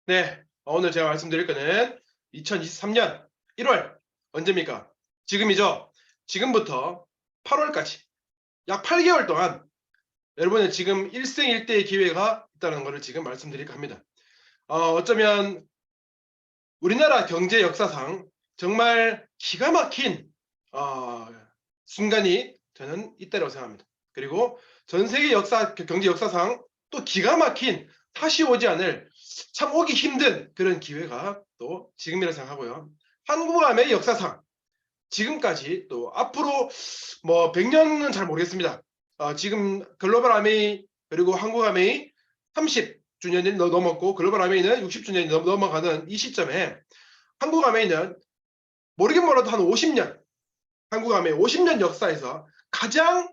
네, 오늘 제가 말씀드릴 거는 2023년 1월 언제입니까? 지금이죠. 지금부터 8월까지 약 8개월 동안 여러분의 지금 일생일대의 기회가 있다는 것을 지금 말씀드릴까 합니다. 어쩌면 우리나라 경제 역사상 정말 기가 막힌 순간이 저는 있다고 생각합니다. 그리고 전 세계 경제 역사상 또 기가 막힌 다시 오지 않을 참 오기 힘든 그런 기회가 또 지금이라 생각하고요. 한국암의 역사상 지금까지 또 앞으로 뭐 100년은 잘 모르겠습니다. 지금 글로벌 아메이 그리고 한국 아메이 30주년이 넘었고 글로벌 아메이는 60주년이 넘어가는 이 시점에 한국 아메이는 모르긴 몰라도 한 50년 한국 아메이 50년 역사에서 가장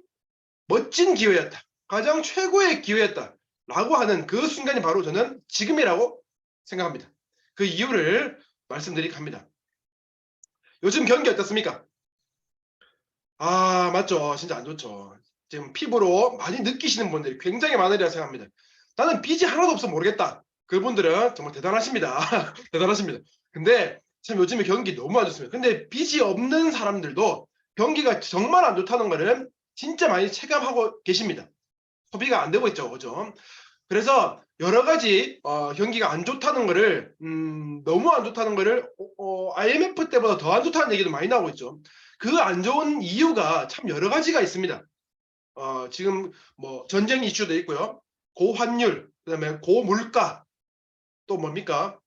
멋진 기회였다. 가장 최고의 기회였다. 라고 하는 그 순간이 바로 저는 지금이라고 생각합니다. 그 이유를 말씀드리려 합니다. 요즘 경기 어떻습니까? 맞죠. 진짜 안 좋죠. 지금 피부로 많이 느끼시는 분들이 굉장히 많으리라 생각합니다. 나는 빚이 하나도 없어 모르겠다. 그분들은 정말 대단하십니다. 대단하십니다. 근데 참 요즘에 경기 너무 안 좋습니다. 근데 빚이 없는 사람들도 경기가 정말 안 좋다는 거는 진짜 많이 체감하고 계십니다. 소비가 안 되고 있죠. 그죠? 그래서 여러 가지 경기가 안 좋다는 거를 너무 안 좋다는 거를 IMF 때보다 더 안 좋다는 얘기도 많이 나오고 있죠. 그 안 좋은 이유가 참 여러 가지가 있습니다. 지금 뭐 전쟁 이슈도 있고요. 고환율, 그다음에 고물가, 또 뭡니까?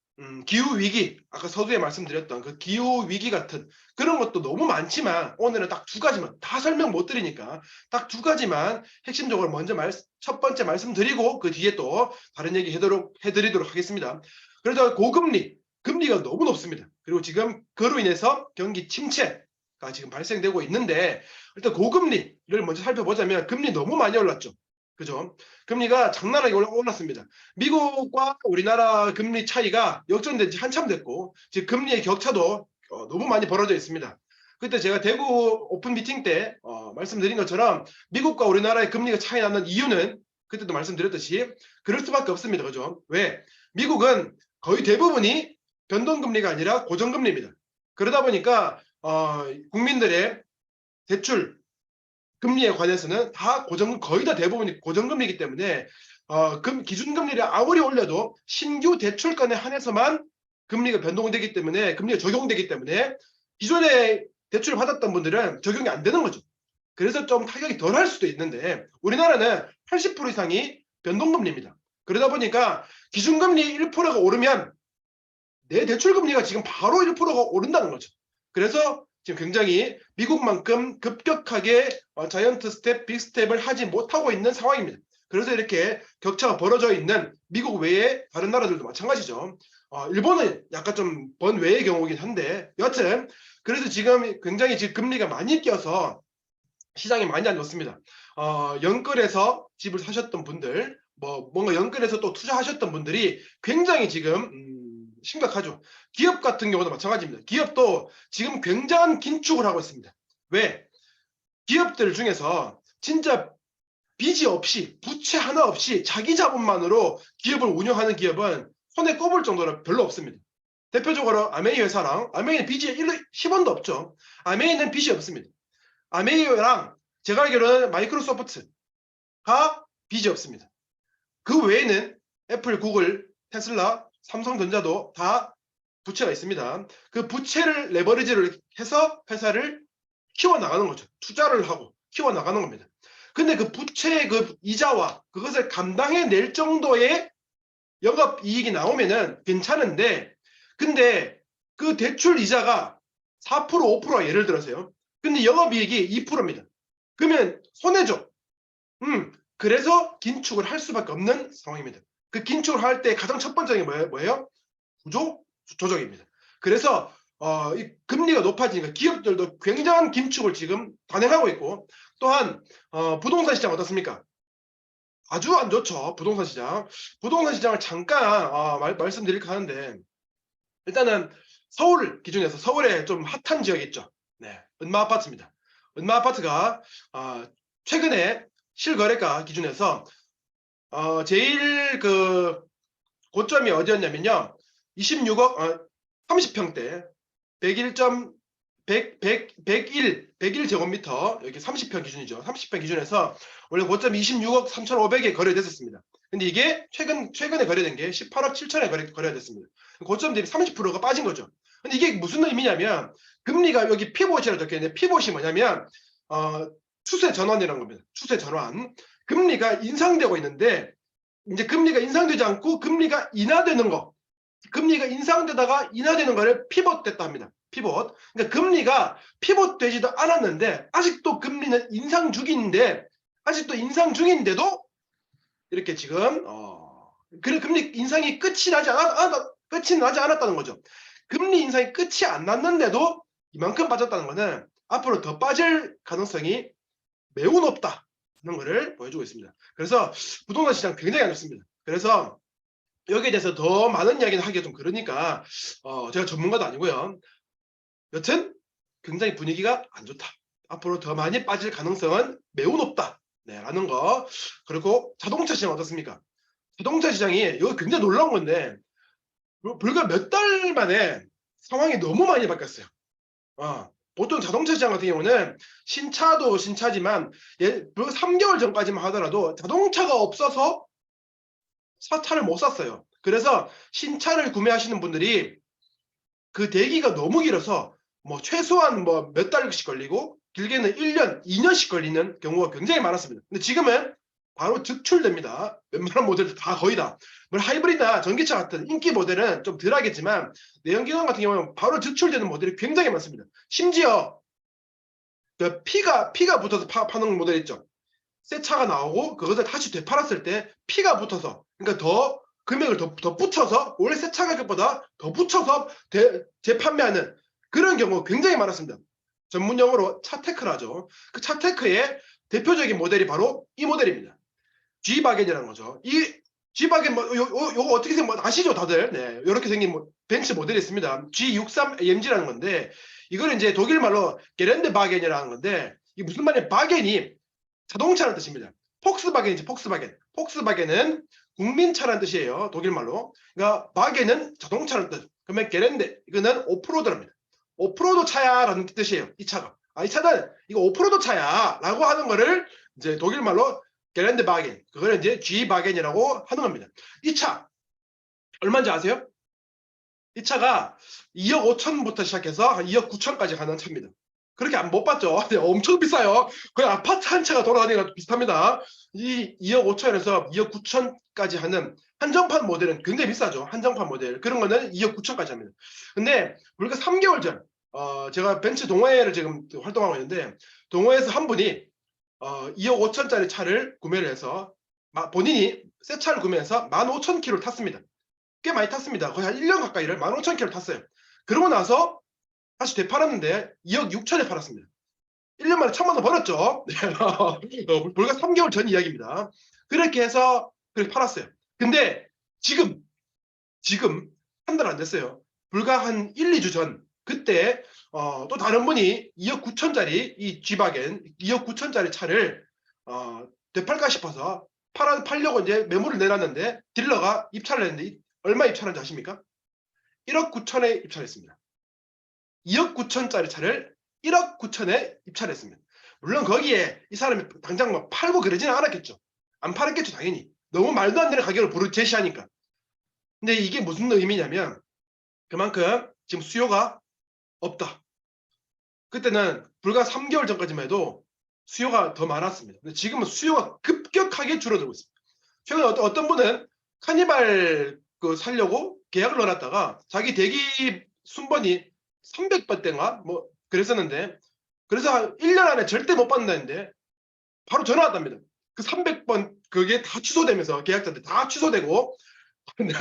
기후 위기, 아까 서두에 말씀드렸던 그 기후 위기 같은 그런 것도 너무 많지만 오늘은 딱 두 가지만 다 설명 못 드리니까 딱 두 가지만 핵심적으로 먼저 첫 번째 말씀드리고 그 뒤에 또 다른 얘기 해드리도록 하겠습니다. 그래서 고금리, 금리가 너무 높습니다. 그리고 지금 그로 인해서 경기 침체가 지금 발생되고 있는데 일단 고금리를 먼저 살펴보자면 금리 너무 많이 올랐죠. 그죠? 금리가 장난하게 올랐습니다. 미국과 우리나라 금리 차이가 역전된 지 한참 됐고 지금 금리의 격차도 너무 많이 벌어져 있습니다. 그때 제가 대구 오픈 미팅 때 말씀드린 것처럼 미국과 우리나라의 금리가 차이 나는 이유는 그때도 말씀드렸듯이 그럴 수밖에 없습니다. 그죠? 왜? 미국은 거의 대부분이 변동금리가 아니라 고정금리입니다. 그러다 보니까 국민들의 대출 금리에 관해서는 다 거의 다 대부분이 고정금리이기 때문에 기준금리를 아무리 올려도 신규 대출건에 한해서만 금리가 변동되기 때문에 금리가 적용되기 때문에 기존에 대출을 받았던 분들은 적용이 안 되는 거죠. 그래서 좀 타격이 덜 할 수도 있는데 우리나라는 80% 이상이 변동금리입니다. 그러다 보니까 기준금리 1%가 오르면 내 대출금리가 지금 바로 1%가 오른다는 거죠. 그래서 지금 굉장히 미국만큼 급격하게 자이언트 스텝, 빅 스텝을 하지 못하고 있는 상황입니다. 그래서 이렇게 격차가 벌어져 있는 미국 외의 다른 나라들도 마찬가지죠. 일본은 약간 좀 번외의 경우이긴 한데 여하튼 그래서 지금 굉장히 지금 금리가 많이 뛰어서 시장이 많이 안 좋습니다. 연끌에서 집을 사셨던 분들 뭔가 연끌에서 또 투자하셨던 분들이 굉장히 지금 심각하죠. 기업 같은 경우도 마찬가지입니다. 기업도 지금 굉장한 긴축을 하고 있습니다. 왜? 기업들 중에서 진짜 빚이 없이 부채 하나 없이 자기 자본만으로 기업을 운영하는 기업은 손에 꼽을 정도로 별로 없습니다. 대표적으로 아메이 회사랑 아메이는 빚이 10원도 없죠. 아메이는 빚이 없습니다. 아메이랑 제가 알기로는 마이크로소프트가 빚이 없습니다. 그 외에는 애플, 구글, 테슬라, 삼성전자도 다 부채가 있습니다. 그 부채를 레버리지를 해서 회사를 키워나가는 거죠. 투자를 하고 키워나가는 겁니다. 근데 그 부채의 그 이자와 그것을 감당해낼 정도의 영업이익이 나오면은 괜찮은데 근데 그 대출 이자가 4%, 5%가 예를 들어서요. 근데 영업이익이 2%입니다. 그러면 손해죠. 그래서 긴축을 할 수밖에 없는 상황입니다. 그 긴축을 할 때 가장 첫 번째 게 뭐예요? 구조 조정입니다. 그래서 이 금리가 높아지니까 기업들도 굉장한 긴축을 지금 단행하고 있고 또한 부동산 시장 어떻습니까? 아주 안 좋죠. 부동산 시장. 부동산 시장을 잠깐 말씀드릴까 하는데 일단은 서울 기준에서 서울에 좀 핫한 지역이 있죠. 네, 은마 아파트입니다. 은마 아파트가 최근에 실거래가 기준에서 제일 그 고점이 어디였냐면요. 26억 30평대 101 제곱미터 여기 30평 기준이죠. 30평 기준에서 원래 고점 26억 3,500에 거래됐었습니다. 근데 이게 최근에 거래된 게 18억 7천에 거래됐습니다. 고점 대비 30%가 빠진 거죠. 근데 이게 무슨 의미냐면 금리가 여기 피봇이라고 적혀있는데 피봇이 뭐냐면 추세 전환이라는 겁니다. 추세 전환. 금리가 인상되고 있는데 이제 금리가 인상되지 않고 금리가 인하되는 거. 금리가 인상되다가 인하되는 거를 피봇됐다 합니다. 피봇. 그러니까 금리가 피봇되지도 않았는데 아직도 금리는 인상 중인데 아직도 인상 중인데도 이렇게 지금 그래 금리 인상이 끝이 나지 않았다는 거죠. 금리 인상이 끝이 안 났는데도 이만큼 빠졌다는 거는 앞으로 더 빠질 가능성이 매우 높다는 것을 보여주고 있습니다. 그래서 부동산 시장 굉장히 안 좋습니다. 그래서 여기에 대해서 더 많은 이야기를 하기가 좀 그러니까 제가 전문가도 아니고요. 여튼 굉장히 분위기가 안 좋다. 앞으로 더 많이 빠질 가능성은 매우 높다. 네, 라는 거. 그리고 자동차 시장 어떻습니까? 자동차 시장이 이거 굉장히 놀라운 건데 불과 몇 달 만에 상황이 너무 많이 바뀌었어요. 보통 자동차 시장 같은 경우는 신차도 신차지만 3개월 전까지만 하더라도 자동차가 없어서 차를 못 샀어요. 그래서 신차를 구매하시는 분들이 그 대기가 너무 길어서 뭐 최소한 뭐 몇 달씩 걸리고 길게는 1년, 2년씩 걸리는 경우가 굉장히 많았습니다. 근데 지금은 바로 즉출됩니다. 웬만한 모델들 다 거의 다. 물론 하이브리드나 전기차 같은 인기 모델은 좀 덜 하겠지만 내연기관 같은 경우는 바로 즉출되는 모델이 굉장히 많습니다. 심지어 그 피가 붙어서 파는 모델 있죠. 새 차가 나오고 그것을 다시 되팔았을 때 피가 붙어서 그러니까 더 금액을 더 붙여서 원래 새 차 가격보다 더 붙여서 재판매하는 그런 경우가 굉장히 많았습니다. 전문 용어로 차테크라죠. 그 차테크의 대표적인 모델이 바로 이 모델입니다. G바겐이라는 거죠. 이 G바겐 요거 어떻게 생긴 아시죠 다들? 네, 이렇게 생긴 벤츠 모델이 있습니다. G63AMG라는 건데 이거는 이제 독일 말로 게렌데 바겐이라는 건데 이게 무슨 말이냐? 바겐이 자동차라는 뜻입니다. 폭스바겐이지 폭스바겐. 폭스바겐은 국민차라는 뜻이에요. 독일 말로. 그러니까 바겐은 자동차라는 뜻. 그러면 게렌데 이거는 오프로드랍니다. 오프로드 차야라는 뜻이에요. 이 차가. 이 차는 이거 오프로드 차야라고 하는 거를 이제 독일 말로 게렌데 바겐. 그거는 이제 G 바겐이라고 하는 겁니다. 이 차 얼마인지 아세요? 이 차가 2억 5천부터 시작해서 한 2억 9천까지 가는 차입니다. 그렇게 못 봤죠? 네, 엄청 비싸요. 거의 아파트 한 채가 돌아다니는 것도 비슷합니다. 이 2억 5천에서 2억 9천까지 하는 한정판 모델은 굉장히 비싸죠. 한정판 모델. 그런 거는 2억 9천까지 합니다. 근데 우리가 3개월 전, 제가 벤츠 동호회를 지금 활동하고 있는데, 동호회에서 한 분이 2억 5천짜리 차를 구매를 해서 본인이 새 차를 구매해서 15,000km를 탔습니다. 꽤 많이 탔습니다. 거의 한 1년 가까이를 15,000km 탔어요. 그러고 나서 다시 되팔았는데 2억 6천에 팔았습니다. 1년 만에 1,000만 원 벌었죠. 불과 3개월 전 이야기입니다. 그렇게 해서 그렇게 팔았어요. 근데 지금 한 달 안 됐어요. 불과 한 1, 2주 전 그때 또 다른 분이 2억 9천짜리 이 G바겐 2억 9천짜리 차를 되팔까 싶어서 팔려고 이제 매물을 내놨는데 딜러가 입찰을 했는데 얼마 입찰한지 아십니까? 1억 9천에 입찰했습니다. 2억 9천짜리 차를 1억 9천에 입찰했습니다. 물론 거기에 이 사람이 당장 막 팔고 그러지는 않았겠죠. 안 팔았겠죠 당연히. 너무 말도 안 되는 가격을 제시하니까. 근데 이게 무슨 의미냐면 그만큼 지금 수요가 없다. 그때는 불과 3개월 전까지만 해도 수요가 더 많았습니다. 근데 지금은 수요가 급격하게 줄어들고 있습니다. 최근에 어떤 분은 카니발 살려고 계약을 넣어놨다가 자기 대기 순번이 300번대인가 뭐 그랬었는데 그래서 한 1년 안에 절대 못 받는다는데 바로 전화 왔답니다. 그 300번 그게 다 취소되면서 계약자들 다 취소되고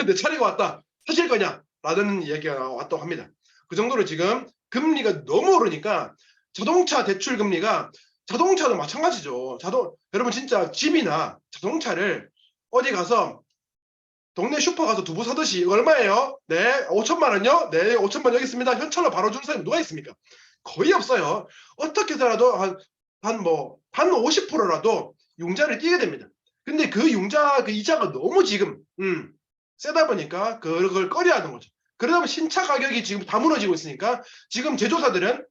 내 차례가 왔다. 사실 거냐? 라는 얘기가 왔다고 합니다. 그 정도로 지금 금리가 너무 오르니까 자동차 대출 금리가 자동차도 마찬가지죠. 여러분 진짜 집이나 자동차를 어디 가서 동네 슈퍼 가서 두부 사듯이 얼마예요? 네, 5천만 원요? 네, 5천만 여기 있습니다. 현찰로 바로 주는 사람이 누가 있습니까? 거의 없어요. 어떻게 해서라도 한 50%라도 융자를 띄게 됩니다. 근데 그 융자, 그 이자가 너무 지금 세다 보니까 그걸 꺼려하는 거죠. 그러다 보면 신차 가격이 지금 다 무너지고 있으니까 지금 제조사들은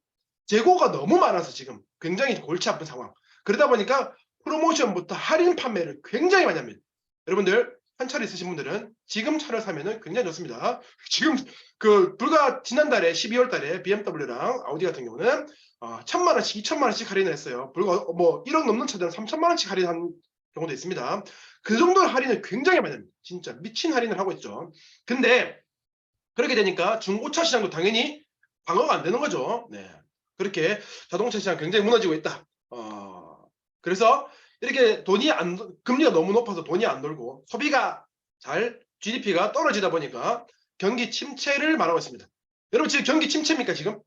재고가 너무 많아서 지금 굉장히 골치 아픈 상황. 그러다 보니까 프로모션부터 할인 판매를 굉장히 많이 합니다. 여러분들 한 차를 있으신 분들은 지금 차를 사면은 굉장히 좋습니다. 지금 불과 지난달에 12월 달에 BMW랑 아우디 같은 경우는 1,000만 원씩, 2,000만 원씩 할인을 했어요. 불과 뭐 1억 넘는 차들은 3,000만 원씩 할인한 경우도 있습니다. 그 정도의 할인을 굉장히 많이 합니다. 진짜 미친 할인을 하고 있죠. 근데 그렇게 되니까 중고차 시장도 당연히 방어가 안 되는 거죠. 네. 그렇게 자동차 시장 굉장히 무너지고 있다. 그래서 이렇게 금리가 너무 높아서 돈이 안 돌고 소비가 잘 GDP가 떨어지다 보니까 경기 침체를 말하고 있습니다. 여러분 지금 경기 침체입니까 지금?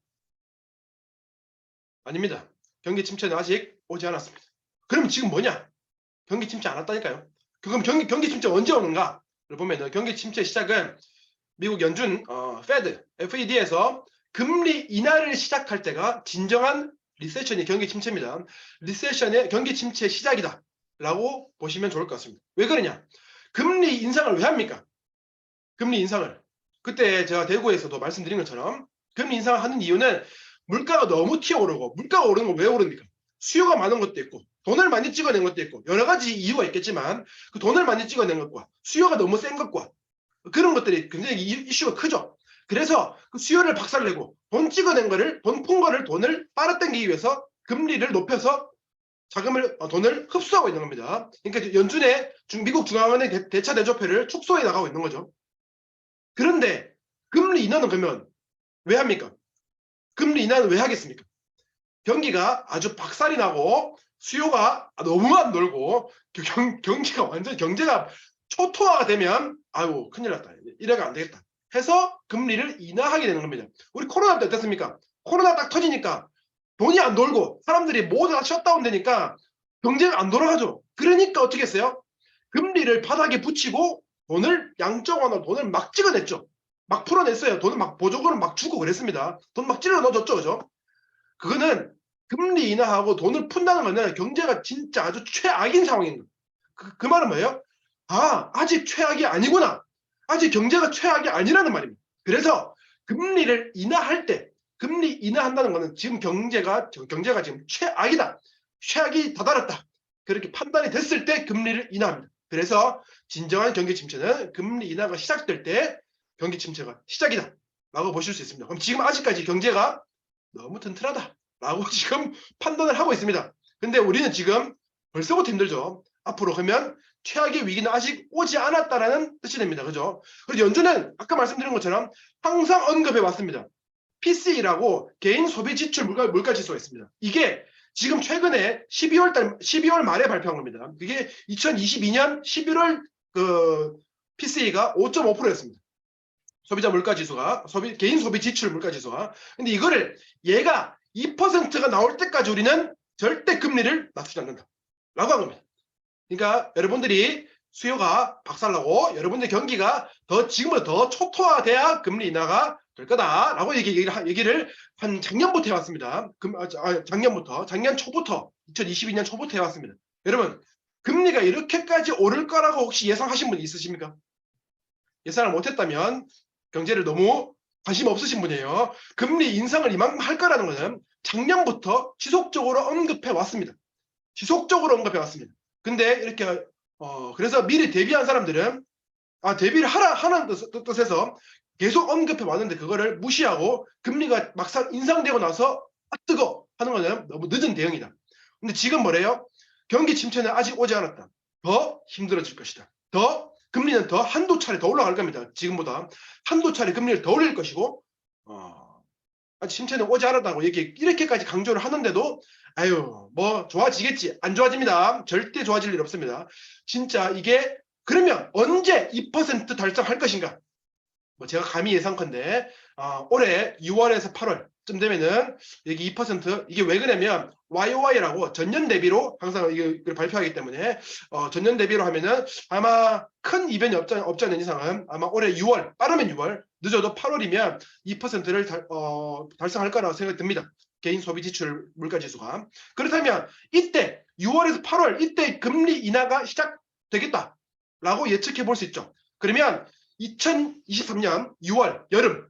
아닙니다. 경기 침체는 아직 오지 않았습니다. 그럼 지금 뭐냐? 경기 침체 안 왔다니까요. 그럼 경기 침체 언제 오는가를 보면 경기 침체 시작은 미국 연준 Fed, FED에서 금리 인하를 시작할 때가 진정한 리세션이 경기 침체입니다. 리세션의 경기 침체 시작이다 라고 보시면 좋을 것 같습니다. 왜 그러냐? 금리 인상을 왜 합니까? 금리 인상을. 그때 제가 대구에서도 말씀드린 것처럼 금리 인상을 하는 이유는 물가가 너무 튀어오르고, 물가가 오르는 건 왜 오릅니까? 수요가 많은 것도 있고 돈을 많이 찍어낸 것도 있고 여러 가지 이유가 있겠지만 그 돈을 많이 찍어낸 것과 수요가 너무 센 것과 그런 것들이 굉장히 이슈가 크죠. 그래서 그 수요를 박살내고 돈 찍어낸 거를, 돈 푼 거를 돈을 빨아당기기 위해서 금리를 높여서 돈을 흡수하고 있는 겁니다. 그러니까 연준의 미국 중앙은행 대차 대조표를 축소해 나가고 있는 거죠. 그런데 금리 인하는 그러면 왜 합니까? 금리 인하는 왜 하겠습니까? 경기가 아주 박살이 나고 수요가 너무 안 돌고 경기가 완전 경제가 초토화가 되면 아유 큰일 났다. 이래가 안 되겠다. 해서 금리를 인하하게 되는 겁니다. 우리 코로나 때 어땠습니까? 코로나 딱 터지니까 돈이 안 돌고 사람들이 모두 다 셧다운 되니까 경제가 안 돌아가죠. 그러니까 어떻게 했어요? 금리를 바닥에 붙이고 돈을 양적완으로 돈을 막 찍어냈죠. 막 풀어냈어요. 돈을 막 보조금을 막 주고 그랬습니다. 돈 막 찔러 넣어줬죠. 그죠? 그거는 금리 인하하고 돈을 푼다는 거는 경제가 진짜 아주 최악인 상황인 거예요. 그 말은 뭐예요? 아직 최악이 아니구나. 아직 경제가 최악이 아니라는 말입니다. 그래서 금리를 인하할 때, 금리 인하한다는 거는 지금 경제가 지금 최악이다. 최악이 다다랐다. 그렇게 판단이 됐을 때 금리를 인하합니다. 그래서 진정한 경기 침체는 금리 인하가 시작될 때 경기 침체가 시작이다. 라고 보실 수 있습니다. 그럼 지금 아직까지 경제가 너무 튼튼하다. 라고 지금 판단을 하고 있습니다. 근데 우리는 지금 벌써부터 힘들죠. 앞으로 그러면 최악의 위기는 아직 오지 않았다라는 뜻이 됩니다. 그죠? 그리고 연준은 아까 말씀드린 것처럼 항상 언급해 왔습니다. PCE라고 개인 소비 지출 물가 지수가 있습니다. 이게 지금 최근에 12월 말에 발표한 겁니다. 그게 2022년 11월 PCE가 5.5%였습니다. 소비자 물가 지수가, 개인 소비 지출 물가 지수가. 근데 이거를 얘가 2%가 나올 때까지 우리는 절대 금리를 낮추지 않는다. 라고 한 겁니다. 그러니까 여러분들이 수요가 박살나고 여러분들 경기가 지금보다 더 초토화돼야 금리 인하가 될 거다라고 얘기를 한 작년부터 해왔습니다. 작년 초부터 2022년 초부터 해왔습니다. 여러분 금리가 이렇게까지 오를 거라고 혹시 예상하신 분 있으십니까? 예상을 못했다면 경제를 너무 관심 없으신 분이에요. 금리 인상을 이만큼 할 거라는 것은 작년부터 지속적으로 언급해 왔습니다. 지속적으로 언급해 왔습니다. 근데 이렇게 그래서 미리 대비한 사람들은 대비를 하라는 뜻에서 계속 언급해 왔는데 그거를 무시하고 금리가 막상 인상되고 나서 뜨거 하는 거는 너무 늦은 대응이다. 근데 지금 뭐래요? 경기 침체는 아직 오지 않았다. 더 힘들어질 것이다. 금리는 한두 차례 더 올라갈 겁니다. 지금보다 한두 차례 금리를 더 올릴 것이고 아직 침체는 오지 않았다고 이렇게까지 강조를 하는데도 아유 뭐 좋아지겠지. 안 좋아집니다. 절대 좋아질 일 없습니다. 진짜 이게 그러면 언제 2% 달성할 것인가? 뭐 제가 감히 예상컨대 올해 6월에서 8월쯤 되면은 여기 2% 이게 왜 그러냐면 YOY라고 전년 대비로 항상 이걸 발표하기 때문에 전년 대비로 하면은 아마 큰 이변이 없지 않은 이상은 아마 올해 6월 빠르면 6월 늦어도 8월이면 2%를 달성할 거라고 생각이 듭니다. 개인 소비 지출 물가 지수가. 그렇다면 이때 6월에서 8월 이때 금리 인하가 시작되겠다라고 예측해 볼 수 있죠. 그러면 2023년 6월 여름,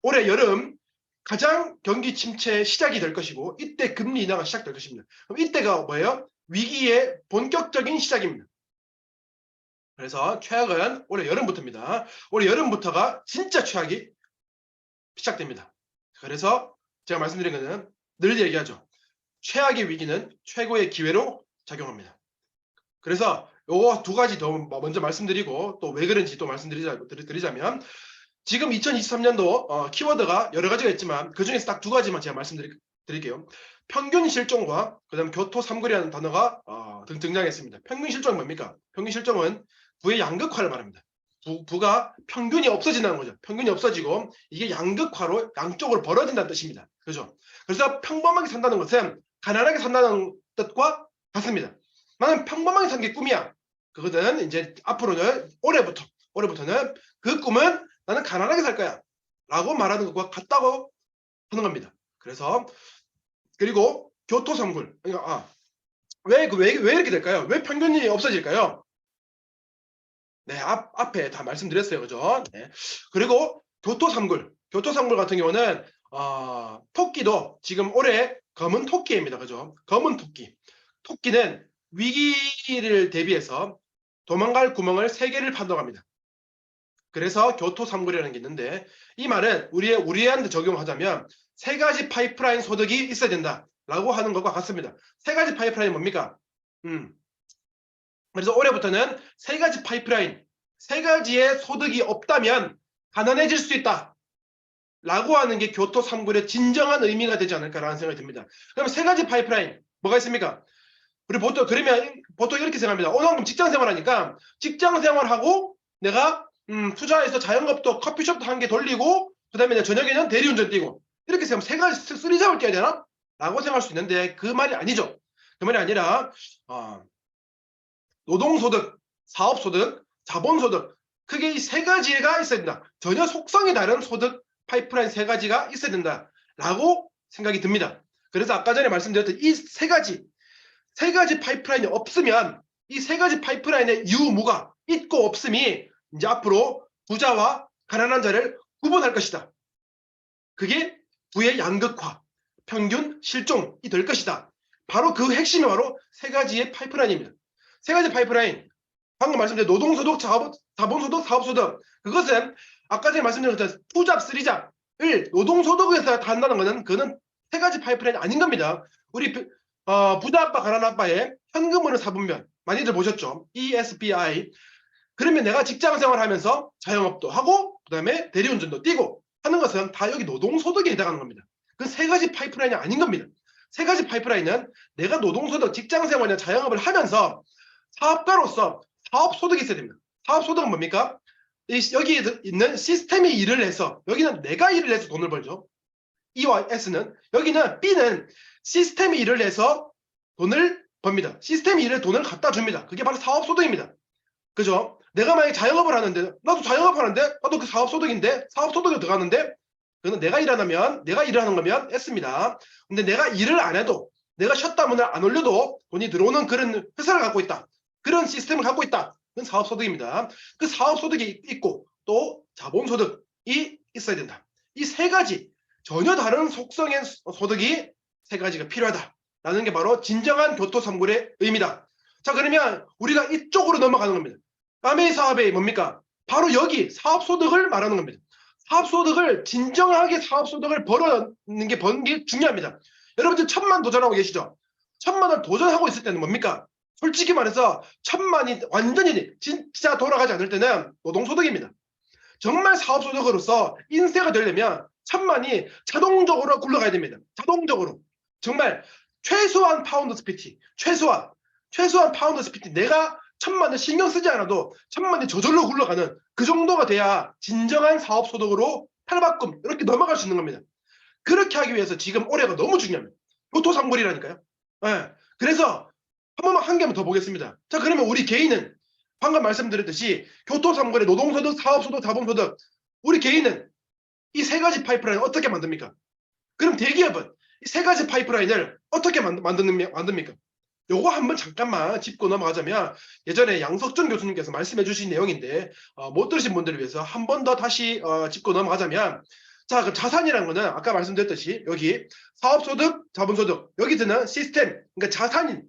올해 여름 가장 경기 침체 시작이 될 것이고 이때 금리 인하가 시작될 것입니다. 그럼 이때가 뭐예요? 위기의 본격적인 시작입니다. 그래서 최악은 올해 여름부터입니다. 올해 여름부터가 진짜 최악이 시작됩니다. 그래서 제가 말씀드린 것은 늘 얘기하죠. 최악의 위기는 최고의 기회로 작용합니다. 그래서 요거 두 가지 더 먼저 말씀드리고 또 왜 그런지 또 말씀드리자면 지금 2023년도 키워드가 여러 가지가 있지만 그 중에서 딱 두 가지만 제가 말씀드릴게요. 평균 실종과 그다음 교토 3구리라는 단어가 등장했습니다. 평균 실종은 뭡니까? 평균 실종은 부의 양극화를 말합니다. 부가 평균이 없어진다는 거죠. 평균이 없어지고 이게 양극화로 양쪽으로 벌어진다는 뜻입니다. 그죠? 그래서 평범하게 산다는 것은 가난하게 산다는 뜻과 같습니다. 나는 평범하게 산 게 꿈이야. 그거는 이제 앞으로는 올해부터는 그 꿈은 나는 가난하게 살 거야 라고 말하는 것과 같다고 하는 겁니다. 그래서 그리고 교토 3굴 그러니까 왜 이렇게 될까요? 왜 평균이 없어질까요? 네, 앞에 다 말씀드렸어요. 그죠? 네. 그리고 교토 3굴 같은 경우는 토끼도 지금 올해 검은 토끼입니다. 그죠? 검은 토끼. 토끼는 위기를 대비해서 도망갈 구멍을 3개를 판정합니다. 그래서 교토 3굴이라는 게 있는데 이 말은 우리한테 적용하자면 3가지 파이프라인 소득이 있어야 된다라고 하는 것과 같습니다. 3가지 파이프라인이 뭡니까? 그래서 올해부터는 3가지 파이프라인, 3가지의 소득이 없다면 가난해질 수 있다. 라고 하는 게 교토 3굴의 진정한 의미가 되지 않을까라는 생각이 듭니다. 그럼 3가지 파이프라인, 뭐가 있습니까? 우리 보통 이렇게 생각합니다. 오늘 직장 생활하니까 직장 생활하고 내가 투자해서 자영업도 커피숍도 한 개 돌리고 그 다음에 저녁에는 대리운전 뛰고 이렇게 생각하면 3가지 쓰리잡을 껴야 되나? 라고 생각할 수 있는데 그 말이 아니죠. 그 말이 아니라 노동소득, 사업소득, 자본소득 크게 이 3가지가 있어야 된다. 전혀 속성이 다른 소득 파이프라인 3가지가 있어야 된다라고 생각이 듭니다. 그래서 아까 전에 말씀드렸던 이 3가지 파이프라인이 없으면 이 3가지 파이프라인의 유무가 있고 없음이 이제 앞으로 부자와 가난한 자를 구분할 것이다. 그게 부의 양극화, 평균 실종이 될 것이다. 바로 그 핵심이 바로 3가지의 파이프라인입니다. 3가지 파이프라인, 방금 말씀드린 노동소득, 자본소득, 사업소득 그것은 아까 전에 말씀드린 것처럼 2잡, 3잡을 노동소득에서 다 한다는 것은 그거는 3가지 파이프라인이 아닌 겁니다. 우리 부자 아빠, 가난한 아빠의 현금으로 4분면 많이들 보셨죠? ESBI. 그러면 내가 직장생활 하면서 자영업도 하고 그 다음에 대리운전도 뛰고 하는 것은 다 여기 노동소득에 해당하는 겁니다. 그 3가지 파이프라인이 아닌 겁니다. 3가지 파이프라인은 내가 노동소득, 직장생활이나 자영업을 하면서 사업가로서 사업소득이 있어야 됩니다. 사업소득은 뭡니까? 여기에 있는 시스템이 일을 해서 여기는 내가 일을 해서 돈을 벌죠. E와 S는 여기는 B는 시스템이 일을 해서 돈을 법니다. 시스템이 일에 돈을 갖다 줍니다. 그게 바로 사업소득입니다. 그죠? 내가 만약에 자영업을 하는데 나도 자영업하는데 나도 그 사업소득인데 사업소득에 들어가는데 그거는 내가 일을 하는 거면 S입니다. 근데 내가 일을 안 해도 내가 셧다운을 안 올려도 돈이 들어오는 그런 회사를 갖고 있다. 그런 시스템을 갖고 있다. 그건 사업소득입니다. 그 사업소득이 있고 또 자본소득이 있어야 된다. 이 3가지 전혀 다른 속성의 소득이 3가지가 필요하다라는 게 바로 진정한 교토 3굴의 의미다. 자, 그러면 우리가 이쪽으로 넘어가는 겁니다. 아메이 사업이 뭡니까? 바로 여기 사업소득을 말하는 겁니다. 진정하게 사업소득을 버는 게 중요합니다. 여러분들 1000만 도전하고 계시죠? 1000만을 도전하고 있을 때는 뭡니까? 솔직히 말해서 1000만이 완전히 진짜 돌아가지 않을 때는 노동소득입니다. 정말 사업소득으로서 인세가 되려면 1000만이 자동적으로 굴러가야 됩니다. 자동적으로. 정말 최소한 파운드 스피티, 최소한 파운드 스피티, 내가 1000만을 신경 쓰지 않아도 1000만이 저절로 굴러가는 그 정도가 돼야 진정한 사업소득으로 탈바꿈 이렇게 넘어갈 수 있는 겁니다. 그렇게 하기 위해서 지금 올해가 너무 중요합니다. 교토 3굴이라니까요. 네. 그래서 한 개만 더 보겠습니다. 자, 그러면 우리 개인은 방금 말씀드렸듯이 교토 3굴의 노동소득, 사업소득, 자본소득 우리 개인은 이 3가지 파이프라인을 어떻게 만듭니까? 그럼 대기업은 이 3가지 파이프라인을 어떻게 만듭니까? 요거 한번 잠깐만 짚고 넘어가자면 예전에 양석준 교수님께서 말씀해 주신 내용인데 못 들으신 분들을 위해서 한 번 더 다시 짚고 넘어가자면 자, 그 자산이라는 거는 아까 말씀드렸듯이 여기 사업소득, 자본소득 여기 드는 시스템 그러니까 자산인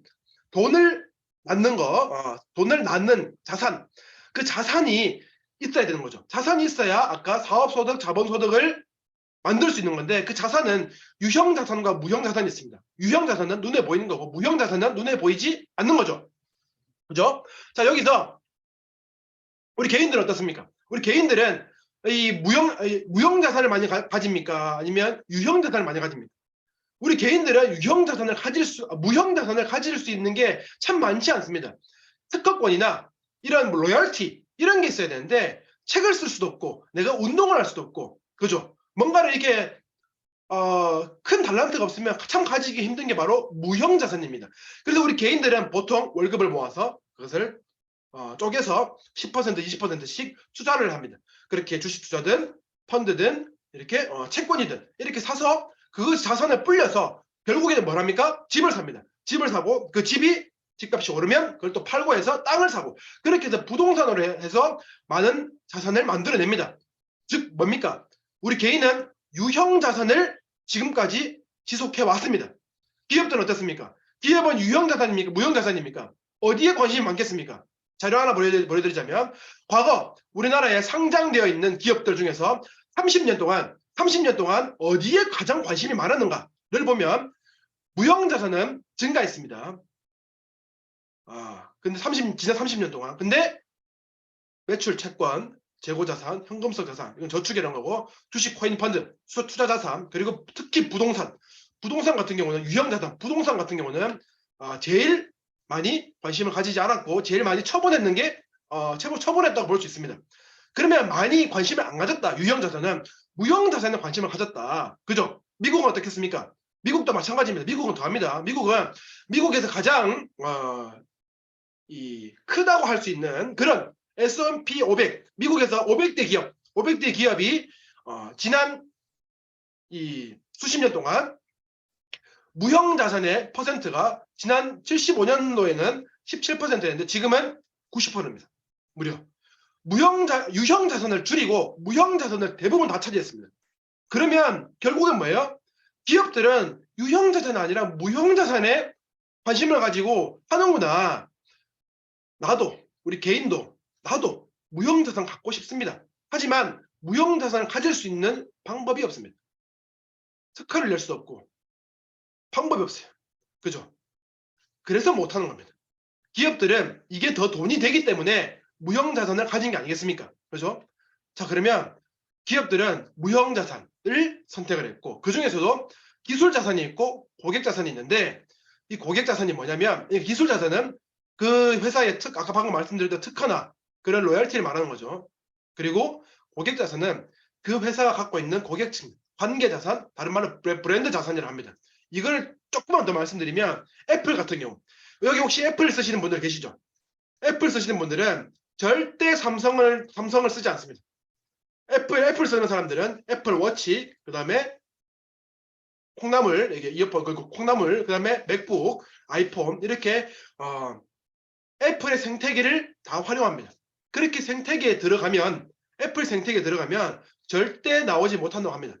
돈을 낳는 거 돈을 낳는 자산 그 자산이 있어야 되는 거죠. 자산이 있어야 아까 사업소득, 자본소득을 만들 수 있는 건데 그 자산은 유형자산과 무형자산이 있습니다. 유형자산은 눈에 보이는 거고 무형자산은 눈에 보이지 않는 거죠. 그죠? 자 여기서 우리 개인들은 어떻습니까? 우리 개인들은 이 무형자산을 많이 가집니까? 아니면 유형자산을 많이 가집니까? 우리 개인들은 무형자산을 가질 수 있는 게 참 많지 않습니다. 특허권이나 이런 로열티 이런 게 있어야 되는데 책을 쓸 수도 없고 내가 운동을 할 수도 없고 그죠? 뭔가를 이렇게 큰 달란트가 없으면 참 가지기 힘든 게 바로 무형자산입니다. 그래서 우리 개인들은 보통 월급을 모아서 그것을 쪼개서 10% 20%씩 투자를 합니다. 그렇게 주식 투자든 펀드든 이렇게 채권이든 이렇게 사서 그 자산을 불려서 결국에는 뭘 합니까? 집을 삽니다. 집을 사고 그 집이 집값이 오르면 그걸 또 팔고 해서 땅을 사고 그렇게 해서 부동산으로 해서 많은 자산을 만들어냅니다. 즉 뭡니까? 우리 개인은 유형자산을 지금까지 지속해 왔습니다. 기업들은 어떻습니까? 기업은 유형자산입니까? 무형자산입니까? 어디에 관심이 많겠습니까? 자료 하나 보여드리자면 과거 우리나라에 상장되어 있는 기업들 중에서 30년 동안 어디에 가장 관심이 많았는가를 보면 무형자산은 증가했습니다. 근데 지난 30년 동안 근데 매출 채권 재고자산, 현금성 자산, 이건 저축이라는 거고 주식, 코인, 펀드, 투자자산, 그리고 특히 부동산 같은 경우는 유형자산, 부동산 같은 경우는 제일 많이 관심을 가지지 않았고 제일 많이 처분했는 게 처분했다고 볼 수 있습니다. 그러면 많이 관심을 안 가졌다. 유형자산은 무형자산에 관심을 가졌다. 그죠? 미국은 어떻겠습니까? 미국도 마찬가지입니다. 미국은 더합니다. 미국에서 가장 크다고 할 수 있는 그런 S&P 500 미국에서 500대 기업이 지난 수십 년 동안 무형자산의 퍼센트가 지난 75년도에는 17%였는데 지금은 90%입니다. 무려 유형자산을 줄이고 무형자산을 대부분 다 차지했습니다. 그러면 결국은 뭐예요? 기업들은 유형자산이 아니라 무형자산에 관심을 가지고 하는구나. 우리 개인도 나도 무형자산 갖고 싶습니다. 하지만 무형자산을 가질 수 있는 방법이 없습니다. 특허를 낼 수도 없고 방법이 없어요. 그죠? 그래서 못하는 겁니다. 기업들은 이게 더 돈이 되기 때문에 무형자산을 가진 게 아니겠습니까? 그죠? 자 그러면 기업들은 무형자산을 선택을 했고 그 중에서도 기술자산이 있고 고객자산이 있는데 이 고객자산이 뭐냐면 이 기술자산은 그 회사의 아까 방금 말씀드렸던 특허나 그런 로열티를 말하는 거죠. 그리고 고객자산은 그 회사가 갖고 있는 고객층, 관계자산, 다른 말로 브랜드 자산이라고 합니다. 이걸 조금만 더 말씀드리면 애플 같은 경우 여기 혹시 애플 쓰시는 분들 계시죠? 애플 쓰시는 분들은 절대 삼성을 쓰지 않습니다. 애플 쓰는 사람들은 애플 워치, 그 다음에 콩나물, 이게 이어폰, 그리고 콩나물, 그 다음에 맥북, 아이폰 이렇게 애플의 생태계를 다 활용합니다. 그렇게 애플 생태계에 들어가면 절대 나오지 못한다고 합니다.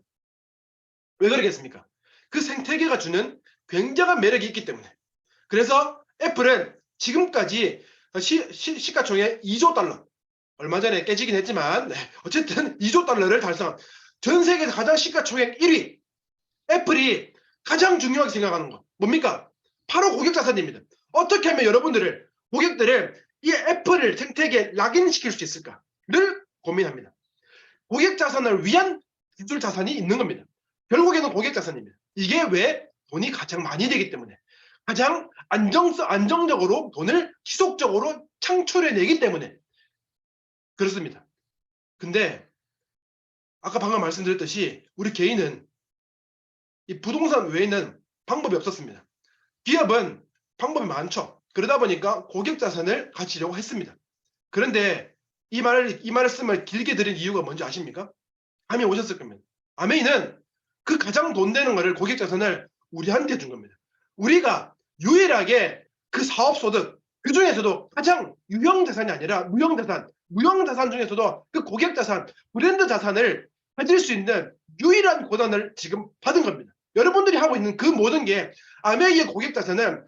왜 그러겠습니까? 그 생태계가 주는 굉장한 매력이 있기 때문에. 그래서 애플은 지금까지 시가총액 2조 달러 얼마 전에 깨지긴 했지만 어쨌든 2조 달러를 달성한 전 세계에서 가장 시가총액 1위 애플이 가장 중요하게 생각하는 거 뭡니까? 바로 고객자산입니다. 어떻게 하면 고객들을 이 애플을 생태계에 락인시킬 수 있을까를 고민합니다. 고객자산을 위한 기술자산이 있는 겁니다. 결국에는 고객자산입니다. 이게 왜 돈이 가장 많이 되기 때문에 가장 안정적으로 돈을 지속적으로 창출해내기 때문에 그렇습니다. 근데 아까 방금 말씀드렸듯이 우리 개인은 이 부동산 외에는 방법이 없었습니다. 기업은 방법이 많죠. 그러다 보니까 고객자산을 가지려고 했습니다. 그런데 이 말씀을 길게 드린 이유가 뭔지 아십니까? 감이 오셨을 겁니다. 아메이는 그 가장 돈 되는 거를 고객자산을 우리한테 준 겁니다. 우리가 유일하게 그 사업소득, 그 중에서도 가장 유형자산이 아니라 무형자산 중에서도 그 고객자산, 브랜드 자산을 가질 수 있는 유일한 권한을 지금 받은 겁니다. 여러분들이 하고 있는 그 모든 게 아메이의 고객자산은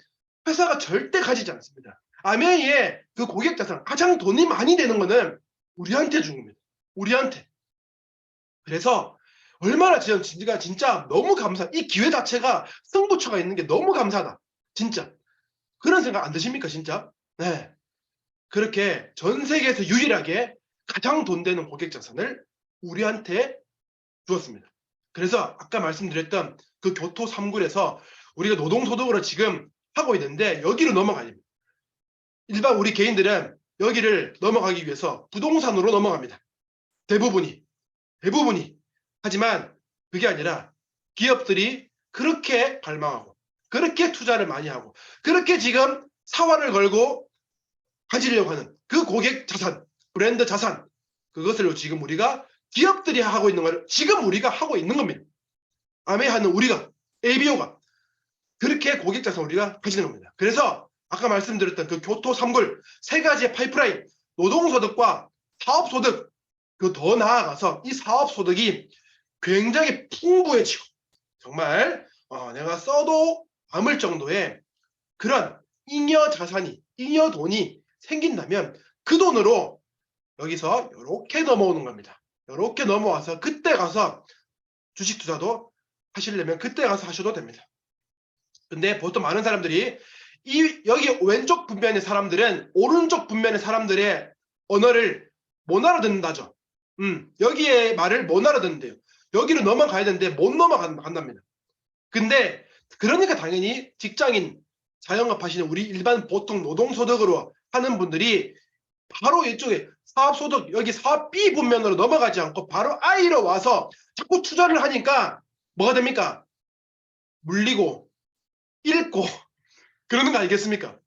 회사가 절대 가지지 않습니다. 아메이의 그 고객자산, 가장 돈이 많이 되는 거는 우리한테 준 겁니다. 우리한테. 그래서 얼마나 진짜 너무 이 기회 자체가 승부처가 있는 게 너무 감사하다. 진짜. 그런 생각 안 드십니까, 진짜? 네. 그렇게 전 세계에서 유일하게 가장 돈 되는 고객 자산을 우리한테 주었습니다. 그래서 아까 말씀드렸던 그 교토 3굴에서 우리가 노동소득으로 지금 하고 있는데 여기로 넘어가야 됩니다. 일반 우리 개인들은 여기를 넘어가기 위해서 부동산으로 넘어갑니다. 대부분이. 하지만 그게 아니라 기업들이 그렇게 갈망하고 그렇게 투자를 많이 하고 그렇게 지금 사활을 걸고 가지려고 하는 그 고객 자산, 브랜드 자산, 그것을 지금 우리가 기업들이 하고 있는 걸 지금 우리가 하고 있는 겁니다. 아메이하는 우리가, ABO가 그렇게 고객 자산 우리가 가지는 겁니다. 그래서 아까 말씀드렸던 그 교토 3굴 세 가지의 파이프라인, 노동소득과 사업소득, 그 더 나아가서 이 사업소득이 굉장히 풍부해지고 정말 내가 써도 남을 정도의 그런 잉여 자산이, 잉여 돈이 생긴다면 그 돈으로 여기서 이렇게 넘어오는 겁니다. 이렇게 넘어와서 그때 가서 주식 투자도 하시려면 그때 가서 하셔도 됩니다. 근데 보통 많은 사람들이 여기 왼쪽 분면의 사람들은 오른쪽 분면의 사람들의 언어를 못 알아듣는다죠. 여기에 말을 못 알아듣는데요. 여기로 넘어가야 되는데 못 넘어간답니다. 근데 그러니까 당연히 직장인, 자영업 하시는 우리 일반 보통 노동소득으로 하는 분들이 바로 이쪽에 사업소득, 여기 사업 B 분면으로 넘어가지 않고 바로 I로 와서 자꾸 투자를 하니까 뭐가 됩니까? 물리고 잃고 그러는 거 아니겠습니까?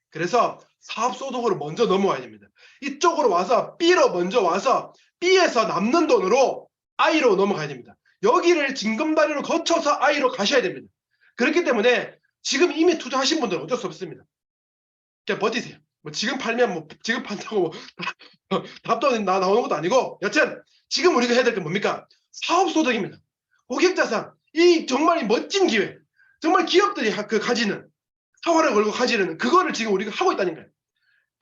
그래서 사업소득으로 먼저 넘어와야 됩니다. 이쪽으로 와서 B로 먼저 와서 B에서 남는 돈으로 I로 넘어가야 됩니다. 여기를 징검다리로 거쳐서 I로 가셔야 됩니다. 그렇기 때문에 지금 이미 투자하신 분들은 어쩔 수 없습니다. 그냥 버티세요. 뭐 지금 팔면 지금 판다고 답도 나오는 것도 아니고 여튼 지금 우리가 해야 될 게 뭡니까? 사업소득입니다. 고객자산, 이 정말 멋진 기회, 정말 기업들이 가지는 사활을 걸고 가지는 그거를 지금 우리가 하고 있다니까요.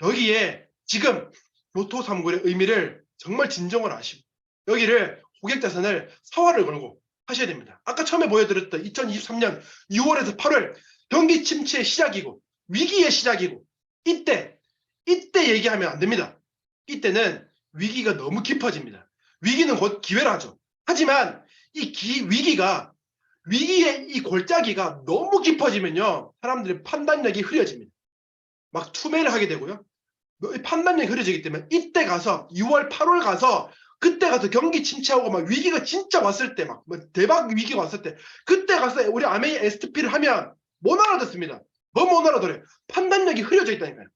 여기에 지금 교토 3굴의 의미를 정말 진정으로 아시고 여기를 고객자산을 사활을 걸고 하셔야 됩니다. 아까 처음에 보여드렸던 2023년 6월에서 8월 경기 침체의 시작이고 위기의 시작이고 이때 얘기하면 안 됩니다. 이때는 위기가 너무 깊어집니다. 위기는 곧 기회라죠. 하지만 위기의 이 골짜기가 너무 깊어지면요 사람들의 판단력이 흐려집니다. 막 투매를 하게 되고요. 판단력이 흐려지기 때문에 이때 가서 6월 8월 가서 그때 가서 경기 침체하고 막 위기가 진짜 왔을 때 막 대박 위기가 왔을 때 그때 가서 우리 아메이 STP를 하면 못 알아듣습니다. 너무 못 알아들어요. 판단력이 흐려져 있다니까요.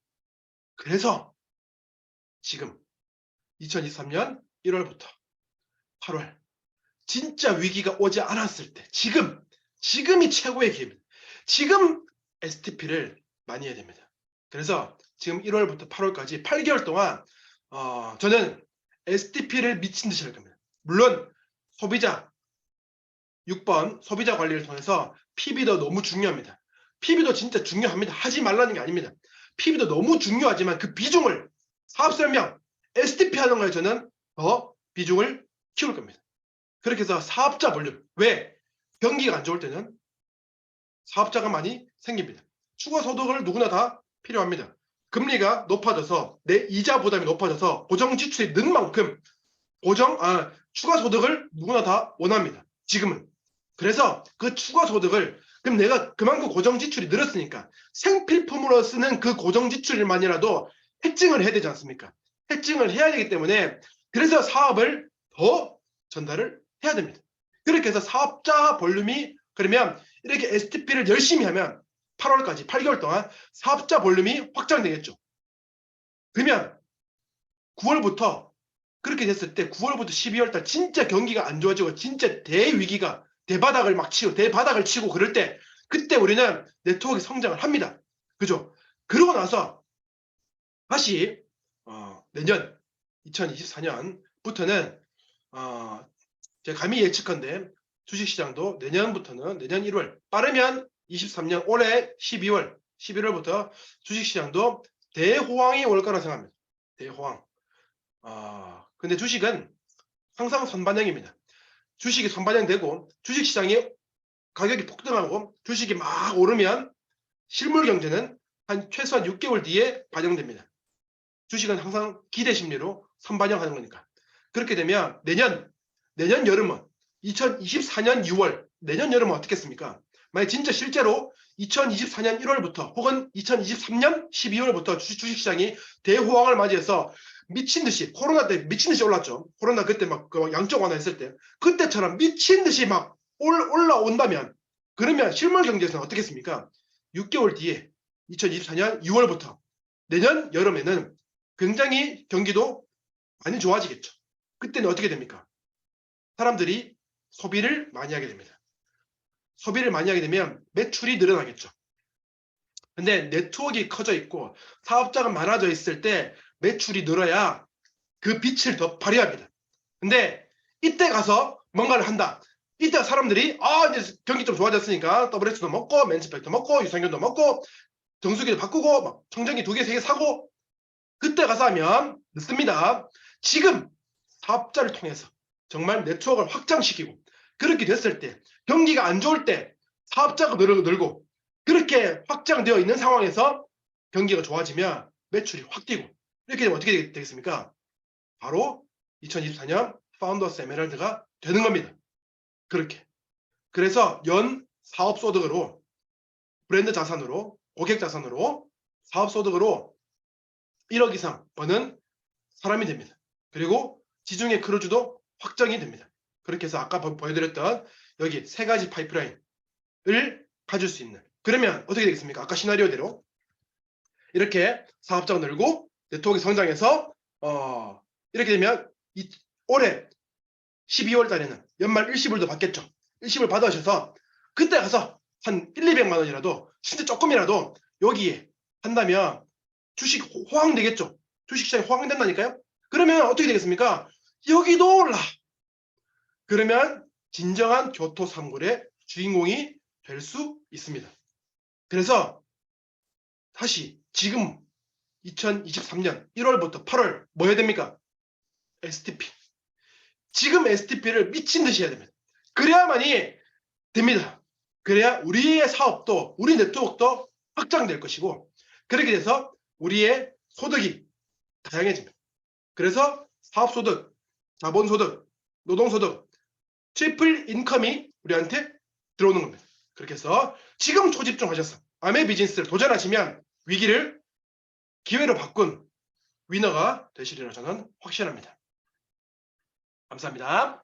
그래서 지금 2023년 1월부터 8월 진짜 위기가 오지 않았을 때 지금이 최고의 기회입니다. 지금 STP를 많이 해야 됩니다. 그래서 지금 1월부터 8월까지 8개월 동안 저는 STP를 미친 듯이 할 겁니다. 물론 소비자 6번 소비자 관리를 통해서 PB도 너무 중요합니다. PB도 진짜 중요합니다. 하지 말라는 게 아닙니다. PB도 너무 중요하지만 그 비중을 사업 설명, STP 하는 거에 저는 더 비중을 키울 겁니다. 그렇게 해서 사업자 볼륨, 왜? 경기가 안 좋을 때는 사업자가 많이 생깁니다. 추가 소득을 누구나 다 필요합니다. 금리가 높아져서 내 이자 부담이 높아져서 고정 지출이 는 만큼 추가 소득을 누구나 다 원합니다. 지금은. 그래서 그 추가 소득을 그럼 내가 그만큼 고정 지출이 늘었으니까 생필품으로 쓰는 그 고정 지출만이라도 해증을 해야 되지 않습니까? 해증을 해야 되기 때문에 그래서 사업을 더 전달을 해야 됩니다. 그렇게 해서 사업자 볼륨이 그러면 이렇게 STP를 열심히 하면 8월까지 8개월 동안 사업자 볼륨이 확장되겠죠. 그러면 9월부터 그렇게 됐을 때 9월부터 12월달 진짜 경기가 안 좋아지고 진짜 대위기가 대바닥을 치고 그럴 때 그때 우리는 네트워크 성장을 합니다. 그죠? 그러고 나서 다시 내년 2024년부터는 제가 감히 예측컨대 주식시장도 내년부터는 내년 1월 빠르면 23년 올해 11월부터 주식시장도 대호황이 올 거라 생각합니다. 대호황. 근데 주식은 항상 선반영입니다. 주식이 선반영되고 주식시장이 가격이 폭등하고 주식이 막 오르면 실물 경제는 한 최소한 6개월 뒤에 반영됩니다. 주식은 항상 기대 심리로 선반영하는 거니까. 그렇게 되면 내년 여름은 2024년 6월 내년 여름은 어떻겠습니까? 만약 진짜 실제로 2024년 1월부터 혹은 2023년 12월부터 주식시장이 대호황을 맞이해서 미친듯이 코로나 때 미친듯이 올랐죠. 코로나 그때 막 양적 완화했을 때 그때처럼 미친듯이 막 올라온다면 그러면 실물 경제에서는 어떻겠습니까? 6개월 뒤에 2024년 6월부터 내년 여름에는 굉장히 경기도 많이 좋아지겠죠. 그때는 어떻게 됩니까? 사람들이 소비를 많이 하게 됩니다. 소비를 많이 하게 되면 매출이 늘어나겠죠. 근데 네트워크가 커져 있고 사업자가 많아져 있을 때 매출이 늘어야 그 빛을 더 발휘합니다. 근데 이때 가서 뭔가를 한다. 이때 사람들이 이제 경기 좀 좋아졌으니까 WS도 먹고 맨스팩도 먹고 유산균도 먹고 정수기도 바꾸고 막 청정기 2개, 3개 사고 그때 가서 하면 늦습니다. 지금 사업자를 통해서 정말 네트워크를 확장시키고 그렇게 됐을 때 경기가 안 좋을 때 사업자가 늘고 그렇게 확장되어 있는 상황에서 경기가 좋아지면 매출이 확 뛰고 이렇게 되면 어떻게 되겠습니까? 바로 2024년 파운더스 에메랄드가 되는 겁니다. 그렇게. 그래서 연 사업소득으로 브랜드 자산으로 고객 자산으로 사업소득으로 1억 이상 버는 사람이 됩니다. 그리고 지중해 크루즈도 확정이 됩니다. 그렇게 해서 아까 보여드렸던 여기 3가지 파이프라인을 가질 수 있는. 그러면 어떻게 되겠습니까? 아까 시나리오대로 이렇게 사업자가 늘고 네트워크 성장해서 이렇게 되면 올해 12월 달에는 연말 일시불도 받겠죠. 일시불 받으셔서 그때 가서 한 1, 200만 원이라도 진짜 조금이라도 여기에 한다면 주식 호황되겠죠. 주식시장이 호황된다니까요. 그러면 어떻게 되겠습니까? 여기도 올라. 그러면 진정한 교토 3골의 주인공이 될 수 있습니다. 그래서 다시 지금 2023년 1월부터 8월 뭐 해야 됩니까? STP. 지금 STP를 미친 듯이 해야 됩니다. 그래야만이 됩니다. 그래야 우리의 사업도 우리 네트워크도 확장될 것이고 그렇게 돼서 우리의 소득이 다양해집니다. 그래서 사업소득, 자본소득, 노동소득, 트리플 인컴이 우리한테 들어오는 겁니다. 그렇게 해서 지금 초집중하셔서 암의 비즈니스를 도전하시면 위기를 기회로 바꾼 위너가 되시리라 저는 확신합니다. 감사합니다.